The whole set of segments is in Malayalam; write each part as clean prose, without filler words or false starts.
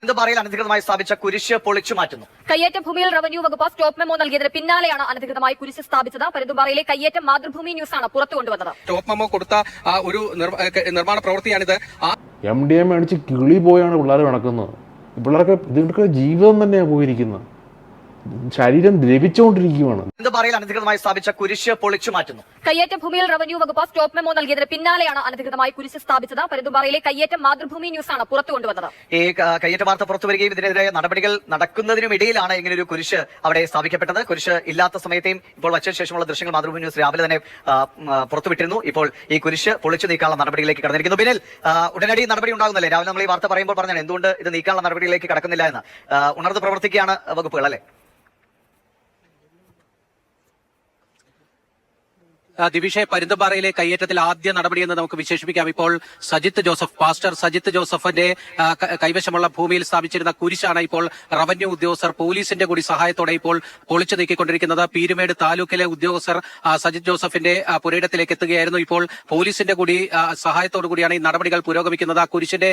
പരുന്തുംപാറയിൽ അനധികൃതമായി സ്ഥാപിച്ച കുരിശ് പൊളിച്ചു മാറ്റുന്നു. കയ്യേറ്റ ഭൂമിയിൽ റവന്യൂ വകുപ്പ് സ്റ്റോപ്പ് മെമ്മോ നൽകിയതിന് പിന്നാലെയാണ് അനധികൃതമായി കുരിശ് സ്ഥാപിച്ചത്. പരുന്തുംപാറയിലെ കയ്യേറ്റം മാതൃഭൂമി ന്യൂസാണ് പുറത്തു കൊണ്ടുവന്നത്. സ്റ്റോപ്പ് മെമ്മോ കൊടുത്ത ഒരു നിർമ്മാണ പ്രവൃത്തിയാണിത്. MDMA മേടിച്ച് കിളി പോയാണ് പിള്ളേർ നടക്കുന്നത്. പിള്ളേർക്ക് ഇതിന്റെ ജീവിതം തന്നെയാണ് പോയിരിക്കുന്നത്. ശരീരം ദ്രവിച്ചുകൊണ്ടിരിക്കുകയാണ്. പരുന്തുംപാറയിൽ അനധികൃതമായി സ്ഥാപിച്ച കുരിശ് പൊളിച്ചു മാറ്റുന്നു. കയ്യേറ്റ ഭൂമിയിൽ റവന്യൂ വകുപ്പ് സ്റ്റോപ്പ് മെമ്മോ നൽകിയതിന് പിന്നാലെയാണ് അനധികൃതമായി കുരിശ് സ്ഥാപിച്ചത്. പരുന്തുംപാറയിലെ കയ്യേറ്റം മാതൃഭൂമി ന്യൂസാണ് പുറത്തു കൊണ്ടുവന്നത്. ഈ കയ്യേറ്റ വാർത്ത പുറത്തു വരികയും ഇതിനെതിരെ നടപടികൾ നടക്കുന്നതിനുമിടയിലാണ് ഇങ്ങനെ ഒരു കുരിശ് അവിടെ സ്ഥാപിക്കപ്പെട്ടത്. കുരിശ് ഇല്ലാത്ത സമയത്തെയും ഇപ്പോൾ വച്ചതിന് ശേഷമുള്ള ദൃശ്യങ്ങൾ മാതൃഭൂമി ന്യൂസ് രാവിലെ തന്നെ പുറത്തുവിട്ടിരുന്നു. ഇപ്പോൾ ഈ കുരിശ് പൊളിച്ചു നീക്കാനുള്ള നടപടികളിലേക്ക് കടന്നിരിക്കുന്നു. പിന്നിൽ ഉടനടി നടപടി ഉണ്ടാകുന്നല്ലേ? രാവിലെ നമ്മൾ ഈ വാർത്ത പറയുമ്പോൾ പറഞ്ഞാണ് എന്തുകൊണ്ട് ഇത് നീക്കാനുള്ള നടപടികളിലേക്ക് കടക്കുന്നില്ല എന്ന്. ഉണർന്ന് പ്രവർത്തിക്കുകയാണ് വകുപ്പുകൾ അല്ലെ? ദിവിഷെ, പരുന്തുംപാറയിലെ കയ്യേറ്റത്തിൽ ആദ്യ നടപടിയെന്ന് നമുക്ക് വിശേഷിപ്പിക്കാം. ഇപ്പോൾ പാസ്റ്റർ സജിത്ത് ജോസഫിന്റെ കൈവശമുള്ള ഭൂമിയിൽ സ്ഥാപിച്ചിരുന്ന കുരിശാണ് ഇപ്പോൾ റവന്യൂ ഉദ്യോഗസ്ഥർ പോലീസിന്റെ കൂടി സഹായത്തോടെ ഇപ്പോൾ പൊളിച്ചു നീക്കിക്കൊണ്ടിരിക്കുന്നത്. പീരുമേട് താലൂക്കിലെ ഉദ്യോഗസ്ഥർ സജിത്ത് ജോസഫിന്റെ പുരയിടത്തിലേക്ക് എത്തുകയായിരുന്നു. ഇപ്പോൾ പോലീസിന്റെ കൂടി സഹായത്തോടു കൂടിയാണ് ഈ നടപടികൾ പുരോഗമിക്കുന്നത്. ആ കുരിശിന്റെ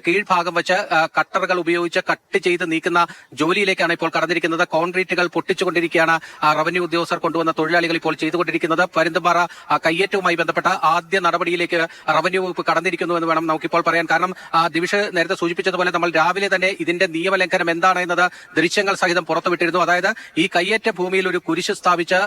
കീഴ്ഭാഗം വെച്ച് കട്ടറുകൾ ഉപയോഗിച്ച് കട്ട് ചെയ്ത് നീക്കുന്ന ജോലിയിലേക്കാണ് ഇപ്പോൾ കടന്നിരിക്കുന്നത്. കോൺക്രീറ്റുകൾ പൊട്ടിച്ചുകൊണ്ടിരിക്കുകയാണ് റവന്യൂ ഉദ്യോഗസ്ഥർ കൊണ്ടുവന്ന തൊഴിലാളികൾ ഇപ്പോൾ ചെയ്തുകൊണ്ടിരിക്കുന്നത്. പരുന്തുംപാറ കയ്യേറ്റവുമായി ബന്ധപ്പെട്ട ആദ്യ നടപടിയിലേക്ക് റവന്യൂ വകുപ്പ് കടന്നിരിക്കുന്നു എന്ന് വേണം നമുക്കിപ്പോൾ പറയാൻ. കാരണം ദിവിഷ് നേരത്തെ സൂചിപ്പിച്ചതുപോലെ നമ്മൾ രാവിലെ തന്നെ ഇതിന്റെ നിയമലംഘനം എന്താണ് എന്നത് ദൃശ്യങ്ങൾ സഹിതം പുറത്തുവിട്ടിരുന്നു. അതായത് ഈ കയ്യേറ്റ ഭൂമിയിൽ ഒരു കുരിശ് സ്ഥാപിച്ച്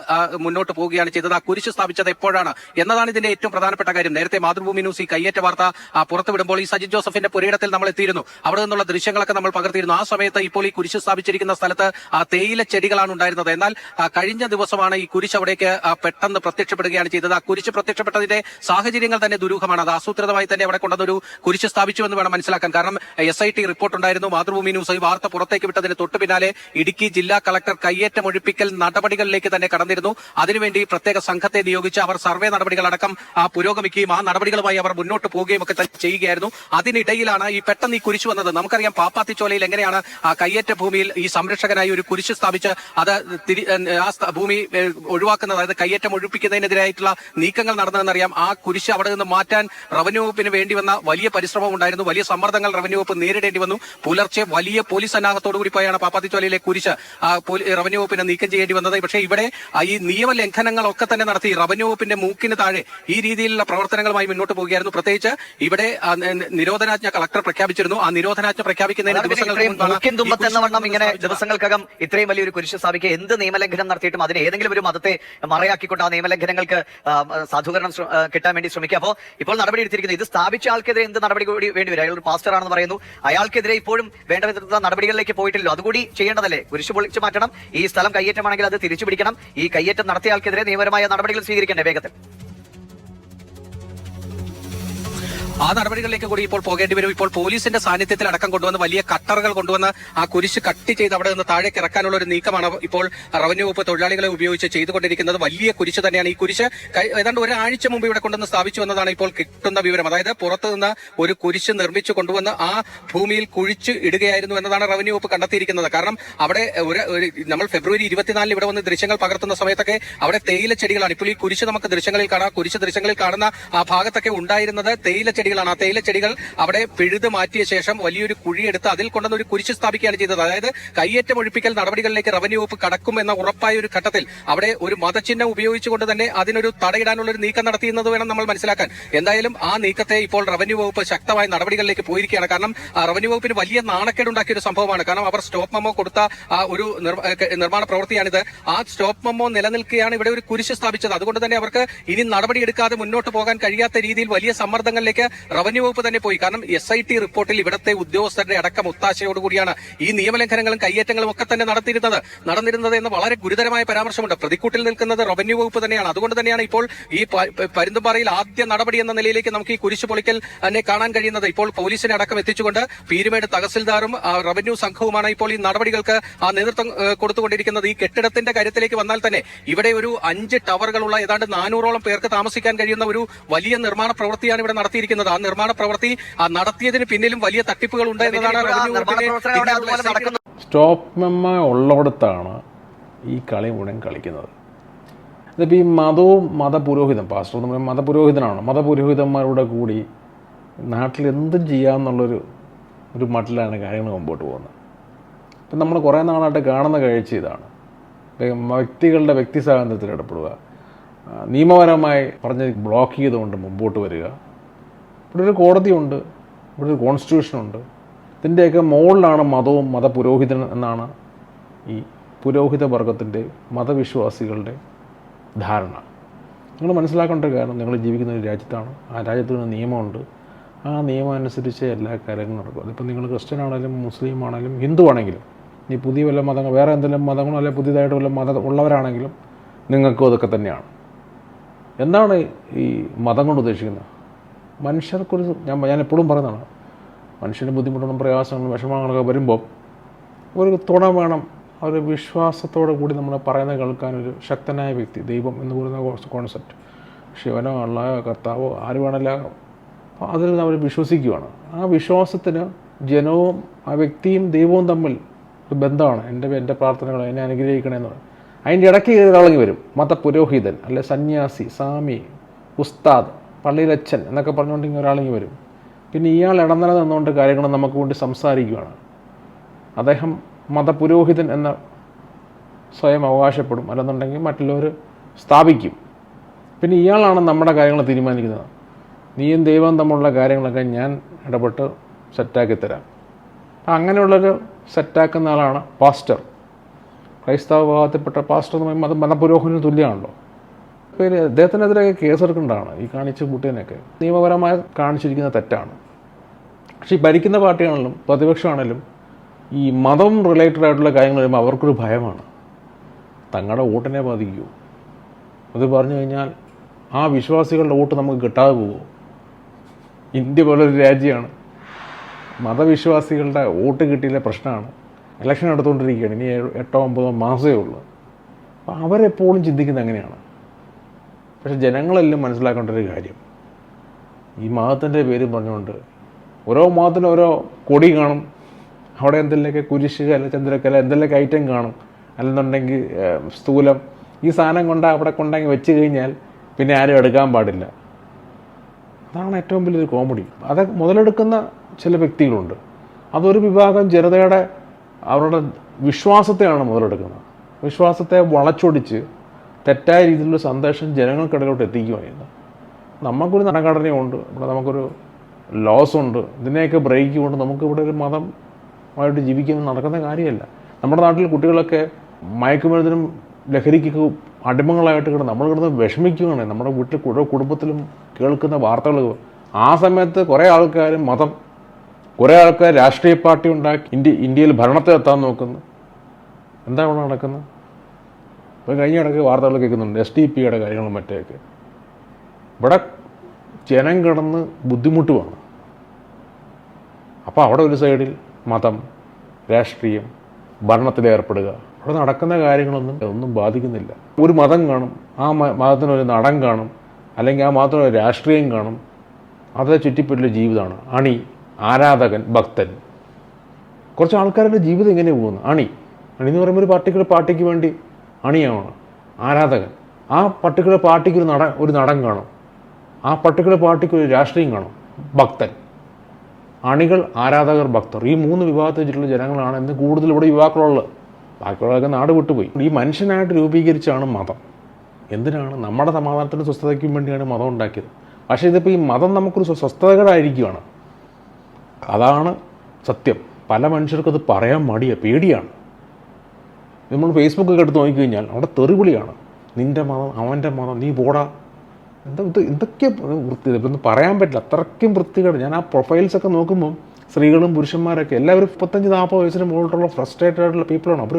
മുന്നോട്ട് പോവുകയാണ് ചെയ്തത്. ആ കുരിശ് സ്ഥാപിച്ചത് എപ്പോഴാണ് എന്നതാണ് ഇതിന്റെ ഏറ്റവും പ്രധാനപ്പെട്ട കാര്യം. നേരത്തെ മാതൃഭൂമി ന്യൂസ് ഈ കയ്യേറ്റ വാർത്ത പുറത്തുവിടുമ്പോൾ ഈ സജിത് ജോസഫിന്റെ പുരയിടത്തിൽ നമ്മൾ എത്തിയിരുന്നു. അവിടെ നിന്നുള്ള ദൃശ്യങ്ങളൊക്കെ നമ്മൾ പകർത്തിയിരുന്നു. ആ സമയത്ത് ഇപ്പോൾ ഈ കുരിശ് സ്ഥാപിച്ചിരിക്കുന്ന സ്ഥലത്ത് തേയില ചെടികളാണ് ഉണ്ടായിരുന്നത്. എന്നാൽ കഴിഞ്ഞ ദിവസമാണ് ഈ കുരിശ് അവിടേക്ക് പെട്ടെന്ന് പ്രത്യക്ഷപ്പെടുകയാണ് ചെയ്തത്. ആ കുരിശ് പ്രത്യക്ഷപ്പെട്ടതിന്റെ സാഹചര്യങ്ങൾ തന്നെ ദുരൂഹമാണ്. അത് ആസൂത്രിതമായി തന്നെ അവിടെ കൊണ്ടുവന്നൊരു കുരിശ് സ്ഥാപിച്ചു എന്ന് വേണം മനസ്സിലാക്കാൻ. കാരണം SIT റിപ്പോർട്ട് ഉണ്ടായിരുന്നു. മാതൃഭൂമി ന്യൂസ് ഈ വാർത്ത പുറത്തേക്ക് വിട്ടതിന് തൊട്ടു പിന്നാലെ ഇടുക്കി ജില്ലാ കളക്ടർ കയ്യേറ്റം ഒഴിപ്പിക്കൽ നടപടികളിലേക്ക് തന്നെ കടന്നിരുന്നു. അതിനുവേണ്ടി പ്രത്യേക സംഘത്തെ നിയോഗിച്ച് അവർ സർവേ നടപടികളടക്കം പുരോഗമിക്കുകയും ആ നടപടികളുമായി അവർ മുന്നോട്ട് പോവുകയും ഒക്കെ തന്നെ ചെയ്യുകയായിരുന്നു. അതിനിടയിലാണ് ഈ പെട്ടെന്ന് ഈ കുരിശ് വന്നത്. നമുക്കറിയാം പാപ്പാത്തിച്ചോലയിൽ എങ്ങനെയാണ് ആ കയ്യേറ്റ ഭൂമിയിൽ ഈ സംരക്ഷകനായി ഒരു കുരിശ് സ്ഥാപിച്ച് അത് ആ ഭൂമി ഒഴിവാക്കുന്നത്, അതായത് കയ്യേറ്റം ഒഴിപ്പിക്കുന്നതിനെതിരായിട്ടുള്ള നീക്കങ്ങൾ നടന്നതെന്നറിയാം. ആ കുരിശ് അവിടെ നിന്ന് മാറ്റാൻ റവന്യൂ വകുപ്പിന് വേണ്ടി വന്ന വലിയ പരിശ്രമം ഉണ്ടായിരുന്നു. വലിയ സമ്മർദ്ദങ്ങൾ റവന്യൂ വകുപ്പ് നേരിടേണ്ടി വന്നു. പുലർച്ചെ വലിയ പോലീസ് സന്നാഹത്തോടു കൂടി പോയാണ് പാപ്പാത്തിച്ചോലയിലെ കുരിശ് റവന്യൂ വകുപ്പിന് നീക്കം ചെയ്യേണ്ടി വന്നത്. പക്ഷേ ഇവിടെ ഈ നിയമലംഘനങ്ങളൊക്കെ തന്നെ നടത്തി റവന്യൂ വകുപ്പിന്റെ മൂക്കിന് താഴെ ഈ രീതിയിലുള്ള പ്രവർത്തനങ്ങളുമായി മുന്നോട്ട് പോവുകയായിരുന്നു. പ്രത്യേകിച്ച് ഇവിടെ നിരോധനാജ്ഞ കളക്ടർ പ്രഖ്യാപിച്ചിരുന്നു. ആ നിരോധനാജ്ഞ പ്രഖ്യാപിക്കുന്നതിന് ദിവസങ്ങൾക്കകം ഇത്രയും വലിയൊരു കുരിശ് സ്ഥാപിക്കുക എന്ത് നിയമലംഘനം നടത്തിയിട്ടും അതിന് ഏതെങ്കിലും ഒരു മതത്തെ മറയാക്കിക്കൊണ്ട് ആ നിയമലംഘനങ്ങൾക്ക് സാധൂകരണം കിട്ടാൻ വേണ്ടി ശ്രമിക്കുക. അപ്പോൾ ഇപ്പോൾ നടപടി എടുത്തിരിക്കുന്നത് ഇത് സ്ഥാപിച്ച ആൾക്കെതിരെ എന്ത് നടപടി കൂടി വേണ്ടിവരും? അയാൾ ഒരു പാസ്റ്റർ ആണെന്ന് പറയുന്നു. അയാൾക്കെതിരെ ഇപ്പോഴും വേണ്ട വിധത്തിലുള്ള നടപടികളിലേക്ക് പോയിട്ടില്ലല്ലോ. അതുകൂടി ചെയ്യേണ്ടതല്ലേ? കുരിശ് പൊളിച്ചു മാറ്റണം. ഈ സ്ഥലം കയ്യേറ്റമാണെങ്കിൽ അത് തിരിച്ചു പിടിക്കണം. ഈ കയ്യേറ്റം നടത്തിയ ആൾക്കെതിരെ നിയമപരമായ നടപടികൾ സ്വീകരിക്കേണ്ടേ വേഗത്തിൽ? ആ നടപടികളിലേക്ക് കൂടി ഇപ്പോൾ പോകേണ്ടി വരും. ഇപ്പോൾ പോലീസിന്റെ സാന്നിധ്യത്തിൽ അടക്കം കൊണ്ടുവന്ന് വലിയ കട്ടറുകൾ കൊണ്ടുവന്ന് ആ കുരിശ് കട്ട് ചെയ്ത് അവിടെ നിന്ന് താഴേക്ക് ഇറക്കാനുള്ള ഒരു നീക്കമാണ് ഇപ്പോൾ റവന്യൂ വകുപ്പ് തൊഴിലാളികളെ ഉപയോഗിച്ച് ചെയ്തുകൊണ്ടിരിക്കുന്നത്. വലിയ കുരിശ് തന്നെയാണ്. ഈ കുരിശ് ഏതാണ്ട് ഒരാഴ്ച മുമ്പ് ഇവിടെ കൊണ്ടുവന്ന് സ്ഥാപിച്ചു എന്നതാണ് ഇപ്പോൾ കിട്ടുന്ന വിവരം. അതായത് പുറത്തു നിന്ന് ഒരു കുരിശ് നിർമ്മിച്ചു കൊണ്ടുവന്ന് ആ ഭൂമിയിൽ കുഴിച്ച് ഇടുകയായിരുന്നു എന്നതാണ് റവന്യൂ വകുപ്പ് കണ്ടെത്തിയിരിക്കുന്നത്. കാരണം അവിടെ നമ്മൾ ഫെബ്രുവരി 24 ഇവിടെ വന്ന് ദൃശ്യങ്ങൾ പകർത്തുന്ന സമയത്തൊക്കെ അവിടെ തേയില ചെടികളാണ്. ഇപ്പോൾ ഈ കുരിശ് നമുക്ക് ദൃശ്യങ്ങളിൽ കാണാം. കുരിശ് ദൃശ്യങ്ങളിൽ കാണുന്ന ആ ഭാഗത്തൊക്കെ ഉണ്ടായിരുന്നത് തേയില ചെടികളാണ്. ആ തേയില ചെടികൾ അവിടെ പിഴുത് മാറ്റിയ ശേഷം വലിയൊരു കുഴിയെടുത്ത് അതിൽ കൊണ്ടുവന്ന് ഒരു കുരിശ് സ്ഥാപിക്കുകയാണ് ചെയ്തത്. അതായത് കയ്യേറ്റം ഒഴിപ്പിക്കൽ നടപടികളിലേക്ക് റവന്യൂ വകുപ്പ് കടക്കും എന്ന ഉറപ്പായ ഒരു ഘട്ടത്തിൽ അവിടെ ഒരു മതചിഹ്നം ഉപയോഗിച്ചുകൊണ്ട് തന്നെ അതിനൊരു തടയിടാനുള്ള ഒരു നീക്കം നടത്തിയെന്നത് വേണം നമ്മൾ മനസ്സിലാക്കാൻ. എന്തായാലും ആ നീക്കത്തെ ഇപ്പോൾ റവന്യൂ വകുപ്പ് ശക്തമായ നടപടികളിലേക്ക് പോയിരിക്കുകയാണ്. കാരണം റവന്യൂ വകുപ്പിന് വലിയ നാണക്കേടുണ്ടാക്കിയ ഒരു സംഭവമാണ്. കാരണം അവർ സ്റ്റോപ്പ് മെമ്മോ കൊടുത്ത ഒരു നിർമ്മാണ പ്രവൃത്തിയാണിത്. ആ സ്റ്റോപ്പ് മെമ്മോ നിലനിൽക്കുകയാണ് ഇവിടെ ഒരു കുരിശ് സ്ഥാപിച്ചത്. അതുകൊണ്ട് തന്നെ അവർക്ക് ഇനി നടപടിയെടുക്കാതെ മുന്നോട്ട് പോകാൻ കഴിയാത്ത രീതിയിൽ വലിയ സമ്മർദ്ദങ്ങളിലേക്ക് റവന്യൂ വകുപ്പ് തന്നെ പോയി. കാരണം SIT റിപ്പോർട്ടിൽ ഇവിടുത്തെ ഉദ്യോഗസ്ഥരുടെ അടക്കം ഒത്താശയോടുകൂടിയാണ് ഈ നിയമലംഘനങ്ങളും കയ്യേറ്റങ്ങളും ഒക്കെ തന്നെ നടന്നിരുന്നത് എന്ന് വളരെ ഗുരുതരമായ പരാമർശമുണ്ട്. പ്രതിക്കൂട്ടിൽ നിൽക്കുന്നത് റവന്യൂ വകുപ്പ് തന്നെയാണ്. അതുകൊണ്ട് തന്നെയാണ് ഇപ്പോൾ ഈ പരുന്തുംപാറയിൽ ആദ്യ നടപടി എന്ന നിലയിലേക്ക് നമുക്ക് ഈ കുരിശ് പൊളിക്കൽ തന്നെ കാണാൻ കഴിയുന്നത്. ഇപ്പോൾ പോലീസിനെ അടക്കം എത്തിച്ചുകൊണ്ട് പീരുമേട് തഹസിൽദാറും റവന്യൂ സംഘവുമാണ് ഇപ്പോൾ ഈ നടപടികൾക്ക് നേതൃത്വം കൊടുത്തുകൊണ്ടിരിക്കുന്നത്. ഈ കെട്ടിടത്തിന്റെ കാര്യത്തിലേക്ക് വന്നാൽ തന്നെ ഇവിടെ ഒരു 5 ടവറുകളുള്ള ഏതാണ്ട് 400ഓളം പേർക്ക് താമസിക്കാൻ കഴിയുന്ന ഒരു വലിയ നിർമ്മാണ പ്രവൃത്തിയാണ് ഇവിടെ നടത്തിയിരിക്കുന്നത്. ആ നിർമ്മാണ പ്രവൃത്തി നടത്തിയതിന് പിന്നിലും വലിയ തട്ടിപ്പുകൾ ഉണ്ട് എന്നതാണ് സ്റ്റോപ്പ് മെമ്മോ ഉള്ളിടത്താണ് ഈ കളി മുഴുവൻ കളിക്കുന്നത്. ഇതിപ്പോൾ ഈ മതപുരോഹിതൻ പാസ്റ്റർ എന്ന് പറയുമ്പോൾ മതപുരോഹിതനാണ്. മതപുരോഹിതന്മാരുടെ കൂടി നാട്ടിൽ എന്തും ചെയ്യാമെന്നുള്ളൊരു ഒരു മട്ടിലാണ് കാര്യങ്ങൾ മുമ്പോട്ട് പോകുന്നത്. ഇപ്പം നമ്മൾ കുറേ നാളായിട്ട് കാണുന്ന കാഴ്ച ഇതാണ്. വ്യക്തികളുടെ വ്യക്തി സ്വാതന്ത്ര്യത്തിൽ ഇടപെടുക, നിയമപരമായി പറഞ്ഞ് ബ്ലോക്ക് ചെയ്തുകൊണ്ട് മുമ്പോട്ട് വരിക. ഇവിടെ ഒരു കോടതിയുണ്ട്, ഇവിടെ ഒരു കോൺസ്റ്റിറ്റ്യൂഷനുണ്ട്. ഇതിൻ്റെയൊക്കെ മുകളിലാണ് മതവും മതപുരോഹിതൻ എന്നാണ് ഈ പുരോഹിത വർഗത്തിൻ്റെ മതവിശ്വാസികളുടെ ധാരണ. നിങ്ങൾ മനസ്സിലാക്കേണ്ട കാരണം, നിങ്ങൾ ജീവിക്കുന്ന ഒരു രാജ്യത്താണ്, ആ രാജ്യത്തിന് നിയമമുണ്ട്, ആ നിയമം അനുസരിച്ച് എല്ലാ കാര്യങ്ങളും നടക്കും. അതിപ്പോൾ നിങ്ങൾ ക്രിസ്ത്യൻ ആണെങ്കിലും മുസ്ലിം ആണെങ്കിലും ഹിന്ദു ആണെങ്കിലും, ഈ പുതിയ വല്ല മതങ്ങൾ വേറെ എന്തെങ്കിലും മതങ്ങളോ അല്ലെങ്കിൽ പുതിയതായിട്ട് വല്ല മതം ഉള്ളവരാണെങ്കിലും നിങ്ങൾക്കും അതൊക്കെ തന്നെയാണ്. എന്താണ് ഈ മതം കൊണ്ട് ഉദ്ദേശിക്കുന്നത്? മനുഷ്യർക്കൊരു ഞാൻ എപ്പോഴും പറയുന്നതാണ്, മനുഷ്യന് ബുദ്ധിമുട്ടുകളും പ്രയാസങ്ങളും വിഷമങ്ങളൊക്കെ വരുമ്പോൾ ഒരു തുണ വേണം, ഒരു വിശ്വാസത്തോടു കൂടി നമ്മൾ പറയുന്നത് കേൾക്കാനൊരു ശക്തനായ വ്യക്തി, ദൈവം എന്ന് പറയുന്ന കോൺസെപ്റ്റ്, ശിവനോ അള്ളാഹോ കർത്താവോ ആര് വേണമല്ലോ അതിൽ അവർ വിശ്വസിക്കുകയാണ്. ആ വിശ്വാസത്തിന് ജനവും ആ വ്യക്തിയും ദൈവവും തമ്മിൽ ഒരു ബന്ധമാണ്. എൻ്റെ പ്രാർത്ഥനകൾ എന്നെ അനുഗ്രഹിക്കണമെന്ന് പറയും. അതിൻ്റെ ഇടയ്ക്ക് ഒരാളെങ്കിൽ വരും, മതപുരോഹിതൻ അല്ലെ സന്യാസി, സ്വാമി, ഉസ്താദ്, പള്ളിയിലച്ഛൻ എന്നൊക്കെ പറഞ്ഞുകൊണ്ടെങ്കിൽ ഒരാളെങ്കിൽ വരും. പിന്നെ ഇയാൾ ഇടനില നിന്നുകൊണ്ട് കാര്യങ്ങൾ നമുക്ക് വേണ്ടി സംസാരിക്കുകയാണ്. അദ്ദേഹം മതപുരോഹിതൻ എന്ന സ്വയം അവകാശപ്പെടും, അല്ലെന്നുണ്ടെങ്കിൽ മറ്റുള്ളവർ സ്ഥാപിക്കും. പിന്നെ ഇയാളാണ് നമ്മുടെ കാര്യങ്ങൾ തീരുമാനിക്കുന്നത്. നീയും ദൈവം തമ്മിലുള്ള കാര്യങ്ങളൊക്കെ ഞാൻ ഇടപെട്ട് സെറ്റാക്കി തരാം. അപ്പം അങ്ങനെയുള്ളൊരു സെറ്റാക്കുന്ന ആളാണ് പാസ്റ്റർ. ക്രൈസ്തവ വിഭാഗത്തിൽപ്പെട്ട പാസ്റ്റർ എന്ന് പറയുമ്പോൾ അത് മതപുരോഹിതന് തുല്യമാണല്ലോ. അപ്പോൾ അദ്ദേഹത്തിനെതിരെ കേസെടുക്കേണ്ടതാണ് ഈ കാണിച്ച കുട്ടീനൊക്കെ. നിയമപരമായി കാണിച്ചിരിക്കുന്ന തെറ്റാണ്. പക്ഷേ ഈ ഭരിക്കുന്ന പാർട്ടിയാണെങ്കിലും പ്രതിപക്ഷമാണെങ്കിലും ഈ മതം റിലേറ്റഡ് ആയിട്ടുള്ള കാര്യങ്ങൾ വരുമ്പോൾ അവർക്കൊരു ഭയമാണ്, തങ്ങളുടെ വോട്ടിനെ ബാധിക്കുമോ. അത് പറഞ്ഞു കഴിഞ്ഞാൽ ആ വിശ്വാസികളുടെ വോട്ട് നമുക്ക് കിട്ടാതെ പോകുമോ. ഇന്ത്യ പോലൊരു രാജ്യമാണ്, മതവിശ്വാസികളുടെ വോട്ട് കിട്ടിയില്ല പ്രശ്നമാണ്. ഇലക്ഷൻ എടുത്തുകൊണ്ടിരിക്കുകയാണ്, ഇനി 8-9 മാസമേ ഉള്ളൂ. അപ്പോൾ അവരെപ്പോഴും ചിന്തിക്കുന്നത് അങ്ങനെയാണ്. പക്ഷെ ജനങ്ങളെല്ലാം മനസ്സിലാക്കേണ്ട ഒരു കാര്യം, ഈ മതത്തിൻ്റെ പേര് പറഞ്ഞുകൊണ്ട് ഓരോ മതത്തിനും ഓരോ കൊടി കാണും, അവിടെ എന്തെങ്കിലുമൊക്കെ കുരിശ് അല്ല ചന്ദ്രക്കല എന്തെങ്കിലുമൊക്കെ ഐറ്റം കാണും, അല്ലെന്നുണ്ടെങ്കിൽ സ്ഥൂലം. ഈ സാധനം അവിടെ കൊണ്ടെങ്കിൽ വെച്ച് കഴിഞ്ഞാൽ പിന്നെ ആരും എടുക്കാൻ പാടില്ല. അതാണ് ഏറ്റവും വലിയൊരു കോമഡി. അത് മുതലെടുക്കുന്ന ചില വ്യക്തികളുണ്ട്. അതൊരു വിഭാഗം ജനതയുടെ അവരുടെ വിശ്വാസത്തെയാണ് മുതലെടുക്കുന്നത്. വിശ്വാസത്തെ വളച്ചൊടിച്ച് തെറ്റായ രീതിയിലുള്ള സന്ദേശം ജനങ്ങൾക്കിടയിലോട്ട് എത്തിക്കുകയാണ്. നമുക്കൊരു ഭരണഘടനയുണ്ട്, ഇവിടെ നമുക്കൊരു ലോസ് ഉണ്ട്. ഇതിനെയൊക്കെ ബ്രേക്ക് കൊണ്ട് നമുക്കിവിടെ ഒരു മതമായിട്ട് ജീവിക്കുന്നത് നടക്കുന്ന കാര്യമല്ല. നമ്മുടെ നാട്ടിൽ കുട്ടികളൊക്കെ മയക്കുമരുന്നിനും ലഹരിക്കൊക്കെ അടിമകളായിട്ട് നമ്മൾ കിടന്ന് വിഷമിക്കുകയാണ്. നമ്മുടെ വീട്ടിൽ കുടുംബത്തിലും കേൾക്കുന്ന വാർത്തകൾ. ആ സമയത്ത് കുറേ ആൾക്കാർ മതം, കുറേ ആൾക്കാർ രാഷ്ട്രീയ പാർട്ടി ഉണ്ടാക്കി ഇന്ത്യയിൽ ഭരണത്തിൽ എത്താൻ നോക്കുന്നു. എന്താ ഇവിടെ നടക്കുന്നത്? ഇപ്പോൾ കഴിഞ്ഞ ഇടയ്ക്ക് വാർത്തകൾ കേൾക്കുന്നുണ്ട് SDP-യുടെ കാര്യങ്ങളും മറ്റേയൊക്കെ. ഇവിടെ ജനം കിടന്ന് ബുദ്ധിമുട്ടുമാണ്. അപ്പോൾ അവിടെ ഒരു സൈഡിൽ മതം, രാഷ്ട്രീയം, ഭരണത്തിലേർപ്പെടുക. അവിടെ നടക്കുന്ന കാര്യങ്ങളൊന്നും ഒന്നും ബാധിക്കുന്നില്ല. ഒരു മതം കാണും, ആ മതത്തിനൊരു നടൻ കാണും, അല്ലെങ്കിൽ ആ മതത്തിനൊരു രാഷ്ട്രീയം കാണും. അതേ ചുറ്റിപ്പറ്റിയ ജീവിതമാണ്. അണി, ആരാധകൻ, ഭക്തൻ. കുറച്ച് ആൾക്കാരുടെ ജീവിതം ഇങ്ങനെ പോകുന്നു. അണി എന്ന് പറയുമ്പോൾ ഒരു പർട്ടിക്കുലർ പാർട്ടിക്ക് വേണ്ടി അണിയാണ് ആരാധകൻ. ആ പർട്ടിക്കുലർ പാർട്ടിക്ക് ഒരു നടൻ കാണും, ആ പർട്ടിക്കുലർ പാർട്ടിക്ക് ഒരു രാഷ്ട്രീയം കാണും, ഭക്തൻ. അണികൾ, ആരാധകർ, ഭക്തർ, ഈ 3 വിഭാഗത്തിൽ വെച്ചിട്ടുള്ള ജനങ്ങളാണ് ഇന്ന് കൂടുതൽ ഇവിടെ യുവാക്കളുള്ളത്. ബാക്കിയുള്ളതൊക്കെ നാട് വിട്ടുപോയി. ഈ മനുഷ്യനായിട്ട് രൂപീകരിച്ചാണ് മതം. എന്തിനാണ്? നമ്മുടെ സമാധാനത്തിനും സ്വസ്ഥതയ്ക്കും വേണ്ടിയാണ് മതം ഉണ്ടാക്കിയത്. പക്ഷേ ഇതിപ്പോൾ ഈ മതം നമുക്കൊരു സ്വസ്ഥതകരായിരിക്കുകയാണ്. അതാണ് സത്യം. പല മനുഷ്യർക്കത് പറയാൻ മടിയാണ്, പേടിയാണ്. നമ്മൾ ഫേസ്ബുക്കൊക്കെ എടുത്ത് നോക്കിക്കഴിഞ്ഞാൽ അവിടെ തെറിവിളിയാണ്. നിൻ്റെ മതം, അവൻ്റെ മതം, നീ പോടാ. എന്തൊക്കെ വൃത്തി, ഇതൊന്നും പറയാൻ പറ്റില്ല, അത്രയ്ക്കും വൃത്തികേട്. ഞാൻ ആ പ്രൊഫൈൽസൊക്കെ നോക്കുമ്പം സ്ത്രീകളും പുരുഷന്മാരൊക്കെ എല്ലാവരും 35-40 വയസ്സിന് മുകളിലുള്ള ഫ്രസ്ട്രേറ്റഡ് ആയിട്ടുള്ള പീപ്പിളാണ്. അവർ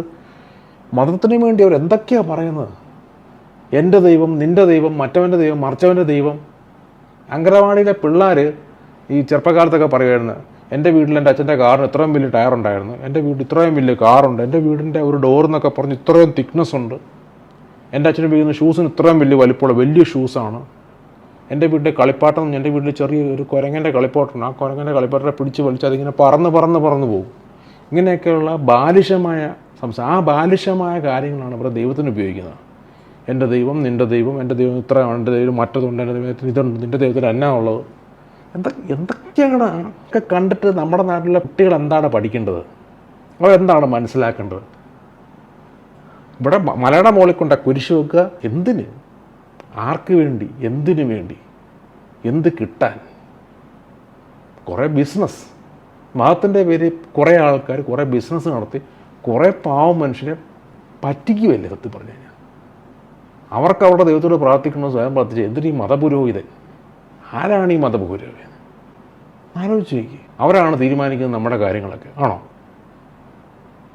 മതത്തിന് വേണ്ടി അവർ എന്തൊക്കെയാണ് പറയുന്നത്? എൻ്റെ ദൈവം, നിൻ്റെ ദൈവം, മറ്റവൻ്റെ ദൈവം, മറിച്ചവൻ്റെ ദൈവം. അങ്കനവാടിയിലെ പിള്ളേർ ഈ ചെറുപ്പക്കാലത്തൊക്കെ പറയുമായിരുന്നു, എൻ്റെ വീട്ടിൽ എൻ്റെ അച്ഛൻ്റെ കാറിന് ഇത്രയും വലിയ ടയർ ഉണ്ടായിരുന്നു, എൻ്റെ വീട്ടിൽ ഇത്രയും വലിയ കാറുണ്ട്, എൻ്റെ വീടിൻ്റെ ഒരു ഡോറെന്നൊക്കെ പറഞ്ഞ് ഇത്രയും തിക്നെസ് ഉണ്ട്, എൻ്റെ അച്ഛന് ഉപയോഗിക്കുന്ന ഷൂസിന് ഇത്രയും വലിയ വലിപ്പമുള്ള വലിയ ഷൂസാണ്, എൻ്റെ വീട്ടിലെ കളിപ്പാട്ടം, എൻ്റെ വീട്ടിൽ ചെറിയൊരു കുരങ്ങൻ്റെ കളിപ്പാട്ടുണ്ട്, ആ കുരങ്ങൻ്റെ കളിപ്പാട്ടത്തെ പിടിച്ച് വലിച്ച് അതിങ്ങനെ പറന്ന് പോകും. ഇങ്ങനെയൊക്കെയുള്ള ബാലിശമായ ആ ബാലിശമായ കാര്യങ്ങളാണ് ഇവിടെ ദൈവത്തിന് ഉപയോഗിക്കുന്നത്. എൻ്റെ ദൈവം, നിൻ്റെ ദൈവം, എൻ്റെ ദൈവം ഇത്രയാണ്, എൻ്റെ ദൈവം മറ്റതുണ്ട്, എൻ്റെ ദൈവത്തിന് ഇതുണ്ട്, നിൻ്റെ ദൈവത്തിന് എന്നാ ഉള്ളത്. എന്തൊക്കെയാണ് ഒക്കെ കണ്ടിട്ട് നമ്മുടെ നാട്ടിലെ കുട്ടികൾ എന്താണ് പഠിക്കേണ്ടത്, അവരെന്താണ് മനസ്സിലാക്കേണ്ടത്? ഇവിടെ മലയുടെ മുകളിൽ കൊണ്ട കുരിശ് വെക്കുക എന്തിന്? ആർക്ക് വേണ്ടി? എന്തിനു വേണ്ടി? എന്ത് കിട്ടാൻ? കുറേ ബിസിനസ്, മതത്തിൻ്റെ പേര് കുറേ ആൾക്കാർ കുറേ ബിസിനസ് നടത്തി കുറേ പാവം മനുഷ്യരെ പറ്റിക്കുമല്ലേ സത്യം പറഞ്ഞു കഴിഞ്ഞാൽ. അവർക്ക് അവരുടെ ദൈവത്തോട് പ്രാർത്ഥിക്കണമെന്ന് സ്വയം പ്രാർത്ഥിച്ച് എന്തിനീ മതപുരോഹിതൻ? ആരാണ് ഈ മതപുരോഹിതൻ? ആലോചിച്ച് നോക്കി. അവരാണ് തീരുമാനിക്കുന്നത് നമ്മുടെ കാര്യങ്ങളൊക്കെ ആണോ?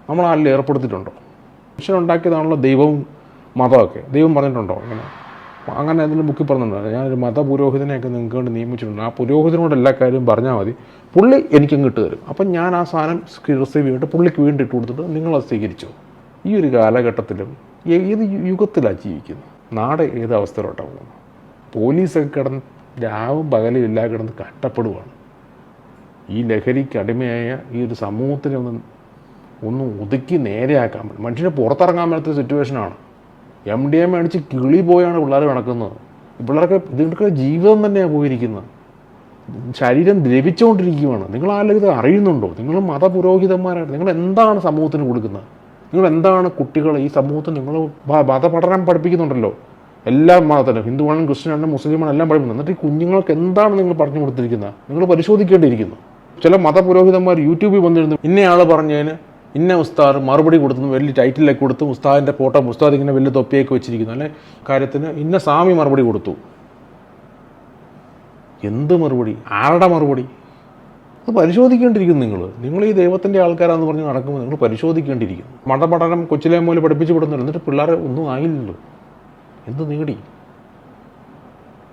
നമ്മളാരിലും ഏർപ്പെടുത്തിയിട്ടുണ്ടോ? മനുഷ്യനുണ്ടാക്കിയതാണല്ലോ ദൈവവും മതമൊക്കെ. ദൈവം പറഞ്ഞിട്ടുണ്ടോ അങ്ങനെ അതിൽ ബുക്കിൽ പറഞ്ഞിട്ടുണ്ടോ ഞാനൊരു മതപുരോഹിതനെയൊക്കെ നിങ്ങൾക്ക് വേണ്ടി നിയമിച്ചിട്ടുണ്ട്, ആ പുരോഹിതനോട് എല്ലാ കാര്യവും പറഞ്ഞാൽ മതി, പുള്ളി എനിക്കങ്ങ് ഇട്ട് തരും, അപ്പം ഞാൻ ആ സാധനം റിസീവ് ചെയ്തിട്ട് പുള്ളിക്ക് വീണ്ടും ഇട്ട് കൊടുത്തിട്ട് നിങ്ങളത് സ്വീകരിച്ചോ? ഈ ഒരു കാലഘട്ടത്തിലും ഏത് യുഗത്തിലാണ് ജീവിക്കുന്നത്? നാട് ഏത് അവസ്ഥയിലോട്ടാണ് പോകുന്നത്? പോലീസൊക്കെ കിടന്ന് രാവും പകലും ഇല്ലാ കിടന്ന് കഷ്ടപ്പെടുവാണ്. ഈ ലഹരിക്ക് അടിമയായ ഈ ഒരു സമൂഹത്തിനെ ഒന്ന് ഒതുക്കി നേരെയാക്കാൻ പറ്റും. മനുഷ്യനെ പുറത്തിറങ്ങാൻ പറ്റാത്ത സിറ്റുവേഷനാണ്. MDMA അടിച്ച് കിളി പോയാണ് പിള്ളേർ നടക്കുന്നത്. പിള്ളേർക്ക് ഇതിൻ്റെ ജീവിതം തന്നെയാണ് പോയിരിക്കുന്നത്. ശരീരം ദ്രവിച്ചുകൊണ്ടിരിക്കുകയാണ്. നിങ്ങൾ ആരും ഇത് അറിയുന്നുണ്ടോ? നിങ്ങൾ മതപുരോഹിതന്മാരാണ്. നിങ്ങൾ എന്താണ് സമൂഹത്തിന് കൊടുക്കുന്നത്? നിങ്ങൾ എന്താണ് കുട്ടികൾ ഈ സമൂഹത്തിൽ നിങ്ങൾ മതപഠനം പഠിപ്പിക്കുന്നുണ്ടല്ലോ, എല്ലാ മതത്തിലും, ഹിന്ദുവാണെങ്കിലും ക്രിസ്ത്യനാണെങ്കിലും മുസ്ലിമാണെങ്കിലും എല്ലാം പഠിക്കുന്നു. എന്നിട്ട് ഈ കുഞ്ഞുങ്ങൾക്ക് എന്താണ് നിങ്ങൾ പറഞ്ഞു കൊടുത്തിരിക്കുന്നത്? നിങ്ങൾ പരിശോധിക്കേണ്ടിയിരിക്കുന്നു. ചില മതപുരോഹിതന്മാർ യൂട്യൂബിൽ വന്നിരുന്നു ഇന്നയാൾ പറഞ്ഞതിന് ഇന്ന ഉസ്താദ് മറുപടി കൊടുത്തു, വലിയ ടൈറ്റിലൊക്കെ കൊടുത്തു, ഉസ്താദിൻ്റെ ഫോട്ടോ, ഉസ്താദ് ഇങ്ങനെ വലിയ തൊപ്പിയൊക്കെ വെച്ചിരിക്കുന്നു, അല്ലെ കാര്യത്തിന് ഇന്ന സ്വാമി മറുപടി കൊടുത്തു. എന്ത് മറുപടി? ആരുടെ മറുപടി? അത് പരിശോധിക്കേണ്ടിയിരിക്കുന്നു. നിങ്ങൾ ഈ ദൈവത്തിൻ്റെ ആൾക്കാരാന്ന് പറഞ്ഞ് നടക്കുമ്പോൾ നിങ്ങൾ പരിശോധിക്കേണ്ടിയിരിക്കുന്നു. മതപഠനം കൊച്ചിലെ മൂലം പഠിപ്പിച്ചു വിടുന്നില്ല, എന്നിട്ട് പിള്ളേരെ ഒന്നും ആയില്ലല്ലോ. എന്ത് നേടി?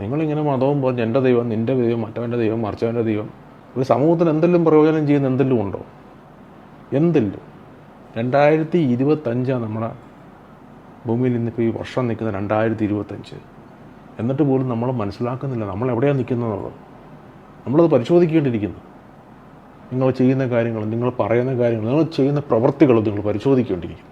നിങ്ങളിങ്ങനെ മതവും പറഞ്ഞ് എൻ്റെ ദൈവം, നിൻ്റെ ദൈവം, മറ്റവൻ്റെ ദൈവം, മറിച്ചവൻ്റെ ദൈവം, ഒരു സമൂഹത്തിന് എന്തെങ്കിലും പ്രയോജനം ചെയ്യുന്ന എന്തെങ്കിലും ഉണ്ടോ? എന്തെങ്കിലും. 2025 നമ്മുടെ ഭൂമിയിൽ നിന്നിപ്പോൾ ഈ വർഷം നിൽക്കുന്ന 2025. എന്നിട്ട് പോലും നമ്മൾ മനസ്സിലാക്കുന്നില്ല നമ്മൾ എവിടെയാണ് നിൽക്കുന്നതെന്നുള്ളത്. നമ്മളത് പരിശോധിക്കേണ്ടിയിരിക്കുന്നു. നിങ്ങൾ ചെയ്യുന്ന കാര്യങ്ങൾ, നിങ്ങൾ പറയുന്ന കാര്യങ്ങൾ, നിങ്ങൾ ചെയ്യുന്ന പ്രവൃത്തികൾ നിങ്ങൾ പരിശോധിക്കേണ്ടിയിരിക്കുന്നു.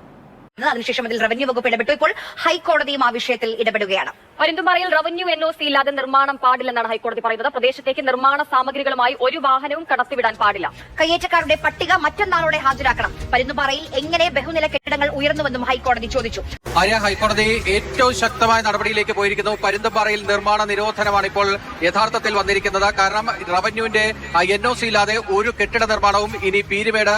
അതിനുശേഷം അതിൽ റവന്യൂ വകുപ്പ് ഇടപെട്ടു. ഇപ്പോൾ ഹൈക്കോടതിയും ആ വിഷയത്തിൽ ഇടപെടുകയാണ്. പരുന്തുംപാറയിൽ റവന്യൂ NOC ഇല്ലാതെ നിർമ്മാണം പാടില്ലെന്നാണ് ഹൈക്കോടതി പറയുന്നത്. പ്രദേശത്തേക്ക് നിർമ്മാണ സാമഗ്രികളുമായി ഒരു വാഹനവും കടത്തിവിടാൻ പാടില്ല. കയ്യേറ്റക്കാരുടെ പട്ടിക മറ്റന്നാളോടെ ഹാജരാക്കണം. പരുന്തുംപാറയിൽ എങ്ങനെ ബഹുനില കെട്ടിടങ്ങൾ ഉയർന്നുവെന്നും ഹൈക്കോടതി ചോദിച്ചു. ഹൈക്കോടതി ഏറ്റവും ശക്തമായ നടപടിയിലേക്ക് പോയിരിക്കുന്നു. പരുന്തുംപാറയിൽ നിർമ്മാണ നിരോധനമാണ് ഇപ്പോൾ യഥാർത്ഥത്തിൽ വന്നിരിക്കുന്നത്. കാരണം റവന്യൂവിന്റെ NOC ഇല്ലാതെ ഒരു കെട്ടിട നിർമ്മാണവും ഇനി പീരുമേട്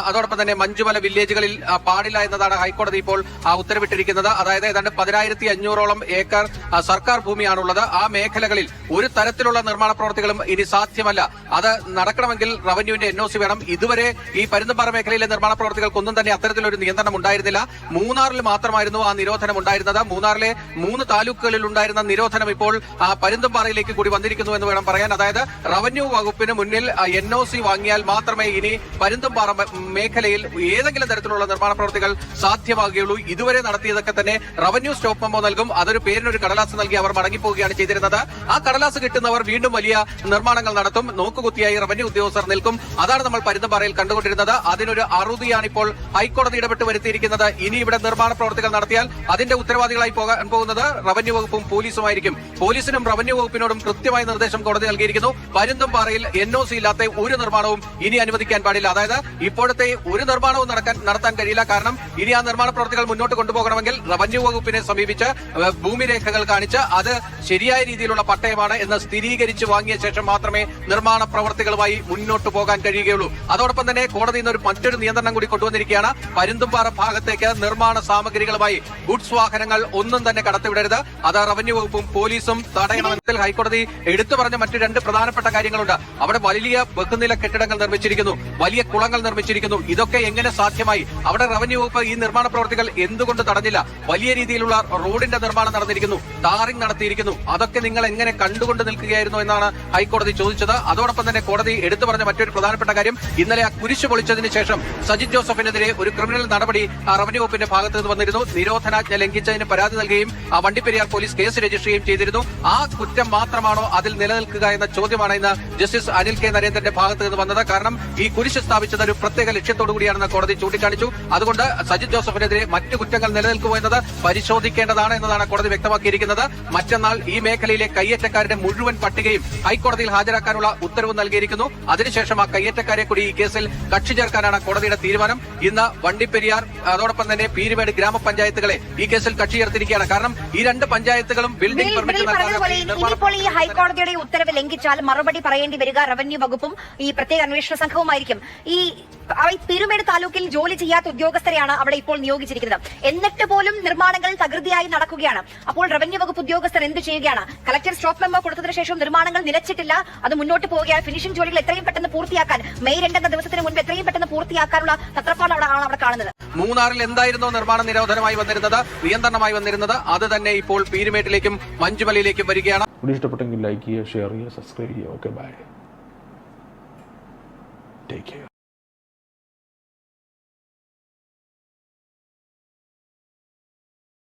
അതോടൊപ്പം തന്നെ മഞ്ചുമല വില്ലേജുകളിൽ പാടില്ല എന്നതാണ് ഹൈക്കോടതി ഇപ്പോൾ ഉത്തരവിട്ടിരിക്കുന്നത്. അതായത് ഏതാണ്ട് 10,500ഓളം ഏക്കർ സർക്കാർ ഭൂമിയാണുള്ളത്. ആ മേഖലകളിൽ ഒരു തരത്തിലുള്ള നിർമ്മാണ പ്രവർത്തികളും ഇനി സാധ്യമല്ല. അത് നടക്കണമെങ്കിൽ റവന്യൂവിന്റെ NOC വേണം. ഇതുവരെ ഈ പരുന്തുംപാറ മേഖലയിലെ നിർമ്മാണ പ്രവർത്തികൾക്കൊന്നും തന്നെ അത്തരത്തിലൊരു നിയന്ത്രണം ഉണ്ടായിരുന്നില്ല. മൂന്നാറിൽ മാത്രമായിരുന്നു ആ നിരോധനം ഉണ്ടായിരുന്നത്. മൂന്നാറിലെ 3 താലൂക്കുകളിൽ ഉണ്ടായിരുന്ന നിരോധനം ഇപ്പോൾ പരുന്തുംപാറയിലേക്ക് കൂടി വന്നിരിക്കുന്നു എന്ന് വേണം പറയാൻ. അതായത് റവന്യൂ വകുപ്പിന് മുന്നിൽ NOC വാങ്ങിയാൽ മാത്രമേ ഇനി പരുന്തുംപാറ മേഖലയിൽ ഏതെങ്കിലും തരത്തിലുള്ള നിർമ്മാണ പ്രവർത്തികൾ സാധ്യമാകുകയുള്ളൂ. ഇതുവരെ നടത്തിയതൊക്കെ തന്നെ റവന്യൂ സ്റ്റോപ്പ് മെമ്മോ നൽകും, അതൊരു പേരിനൊരു കടലാസ് നൽകി അവർ മടങ്ങിപ്പോവുകയാണ് ചെയ്തിരുന്നത്. ആ കടലാസ് കിട്ടുന്നവർ വീണ്ടും വലിയ നിർമ്മാണങ്ങൾ നടത്തും, നോക്കുകുത്തിയായി റവന്യൂ ഉദ്യോഗസ്ഥർ നിൽക്കും. അതാണ് നമ്മൾ പരുന്തുംപാറയിൽ കണ്ടുകൊണ്ടിരുന്നത്. അതിനൊരു അറുതിയാണ് ഇപ്പോൾ ഹൈക്കോടതി ഇടപെട്ട് വരുത്തിയിരിക്കുന്നത്. ഇനി ഇവിടെ നിർമ്മാണ പ്രവർത്തികൾ നടത്തിയാൽ അതിന്റെ ഉത്തരവാദികളായി പോകാൻ പോകുന്നത് റവന്യൂ വകുപ്പും പോലീസുമായിരിക്കും. പോലീസിനും റവന്യൂ വകുപ്പിനോടും കൃത്യമായ നിർദ്ദേശം കോടതി നൽകിയിരിക്കുന്നു. പരുന്തുംപാറയിൽ NOC ഇല്ലാത്ത ഒരു നിർമ്മാണവും ഇനി അനുവദിക്കാൻ പാടില്ല. അതായത് ഇപ്പോഴത്തെ ഒരു നിർമ്മാണവും നടത്താൻ കഴിയില്ല. കാരണം ഇനി ആ നിർമ്മാണ പ്രവർത്തികൾ മുന്നോട്ട് കൊണ്ടുപോകണമെങ്കിൽ റവന്യൂ വകുപ്പിനെ സമീപിച്ച് ഭൂമിരേഖകൾ കാണിച്ച് അത് ശരിയായ രീതിയിലുള്ള പട്ടയമാണ് എന്ന് സ്ഥിരീകരിച്ച് വാങ്ങിയ ശേഷം മാത്രമേ നിർമ്മാണ പ്രവർത്തികളുമായി മുന്നോട്ട് പോകാൻ കഴിയുകയുള്ളൂ. അതോടൊപ്പം തന്നെ കോടതി ഇന്ന് മറ്റൊരു നിയന്ത്രണം കൂടി കൊണ്ടുവന്നിരിക്കുകയാണ്. പരുന്തുംപാറ ഭാഗത്തേക്ക് നിർമ്മാണ സാമഗ്രികളുമായി ഗുഡ്സ് വാഹനങ്ങൾ ഒന്നും തന്നെ കടത്തിവിടരുത്. അത് റവന്യൂ വകുപ്പും പോലീസും തടയണമെന്നതിൽ ഹൈക്കോടതി എടുത്തു പറഞ്ഞ മറ്റു 2 പ്രധാനപ്പെട്ട കാര്യങ്ങളുണ്ട്. അവിടെ വലിയ ബഹുനില കെട്ടിടങ്ങൾ നിർമ്മിച്ചിരിക്കുന്നു, വലിയ കുളങ്ങൾ നിർമ്മിച്ചിരിക്കുന്നു. ഇതൊക്കെ എങ്ങനെ സാധ്യമായി? അവിടെ റവന്യൂ വകുപ്പ് ഈ നിർമ്മാണ പ്രവർത്തികൾ എന്തുകൊണ്ട് തടഞ്ഞില്ല? വലിയ രീതിയിലുള്ള റോഡിന്റെ നിർമ്മാണം നടന്നിരിക്കുന്നു, ടാറിംഗ് നടത്തിയിരിക്കുന്നു. അതൊക്കെ നിങ്ങൾ എങ്ങനെ കണ്ടുകൊണ്ട് നിൽക്കുകയായിരുന്നു എന്നാണ് ഹൈക്കോടതി ചോദിച്ചത്. അതോടൊപ്പം തന്നെ കോടതി എടുത്തു പറഞ്ഞ മറ്റൊരു പ്രധാനപ്പെട്ട കാര്യം, ഇന്നലെ ആ കുരിശ് പൊളിച്ചതിന് ശേഷം സജിത് ജോസഫിനെതിരെ ഒരു ക്രിമിനൽ നടപടി റവന്യൂ വകുപ്പിന്റെ ഭാഗത്ത് നിന്ന് വന്നിരുന്നു. നിരോധനാജ്ഞ ലംഘിച്ചതിന് പരാതി നൽകുകയും ആ വണ്ടിപ്പെരിയാർ പോലീസ് കേസ് രജിസ്റ്റർ ചെയ്യുകയും ചെയ്തിരുന്നു. ആ കുറ്റം മാത്രമാണോ അതിൽ നിലനിൽക്കുക എന്ന ചോദ്യമാണ് ഇന്ന് ജസ്റ്റിസ് അനിൽ കെ നരേന്ദ്രന്റെ ഭാഗത്ത് നിന്ന് വന്നത്. കാരണം ഈ കുരിശ് സ്ഥാപിച്ചത് ഒരു പ്രത്യേക ലക്ഷ്യത്തോടു കൂടിയാണെന്ന് കോടതി ചൂണ്ടിക്കാണിച്ചു. അതുകൊണ്ട് സജിത് ജോസഫിനെതിരെ മറ്റു കുറ്റങ്ങൾ നിലനിൽക്കുമോ എന്നത് പരിശോധിക്കേണ്ടതാണ് എന്നതാണ് കോടതി വ്യക്തമാക്കിയിരിക്കുന്നത്. മറ്റന്നാൾ ഈ മേഖലയിലെ കയ്യേറ്റക്കാരുടെ മുഴുവൻ പട്ടികയും ഹൈക്കോടതിയിൽ ഹാജരാക്കാനുള്ള ഉത്തരവ് നൽകിയിരിക്കുന്നു. അതിനുശേഷം ആ കയ്യേറ്റക്കാരെ കൂടി ഈ കേസിൽ കക്ഷി ചേർക്കാനാണ് കോടതിയുടെ തീരുമാനം. ഇന്ന് വണ്ടിപ്പെരിയാർ അതോടൊപ്പം തന്നെ പീരുമേട് ഗ്രാമപഞ്ചായത്തുകളെ ഈ കേസിൽ കക്ഷി ചേർത്തിരിക്കുകയാണ്. കാരണം ഈ രണ്ട് പഞ്ചായത്തുകളും ബിൽഡിംഗ് പെർമിറ്റ് ഇനിയിപ്പോൾ ഈ ഹൈക്കോടതിയുടെ ഉത്തരവ് ലംഘിച്ചാൽ മറുപടി പറയേണ്ടി വരിക റവന്യൂ വകുപ്പും ഈ പ്രത്യേക അന്വേഷണ സംഘവുമായിരിക്കും. ഈ പീരുമേട് താലൂക്കിൽ ജോലി ചെയ്യാത്ത ഉദ്യോഗസ്ഥരെയാണ് അവിടെ ഇപ്പോൾ നിയോഗിച്ചിരിക്കുന്നത്. എന്നിട്ട് പോലും നിർമ്മാണങ്ങൾ തകൃതിയായി നടക്കുകയാണ്. അപ്പോൾ റവന്യൂ വകുപ്പ് ഉദ്യോഗസ്ഥർ എന്ത് ചെയ്യുകയാണ്? കളക്ടർ സ്റ്റോപ്പ് മെമ്മോ കൊടുത്തതിനു ശേഷം നിർമ്മാണങ്ങൾ നിലച്ചിട്ടില്ല, അത് മുന്നോട്ട് പോവുകയാണ്. ഫിനിഷിംഗ് ജോലികൾ എത്രയും പെട്ടെന്ന് പൂർത്തിയാക്കാൻ, മെയ് 2 എന്ന ദിവസത്തിന് മുൻപ് എത്രയും പെട്ടെന്ന് പൂർത്തിയാക്കാനുള്ള തത്രപ്പാടാണ് അവിടെ കാണുന്നത്. മൂന്നാറിൽ എന്തായിരുന്നോ നിർമ്മാണ നിരോധനമായി വന്നിരുന്നത്, നിയന്ത്രണമായി വന്നിരുന്നത്, അത് തന്നെ ഇപ്പോൾ പീരുമേട്ടിലേക്കും മഞ്ചുമലയിലേക്കും വരികയാണ്. ഇഷ്ടപ്പെട്ടെങ്കിൽ ലൈക്ക് ചെയ്യുക, ഷെയർ ചെയ്യുക, സബ്സ്ക്രൈബ് ചെയ്യുക. Okay, bye, take care.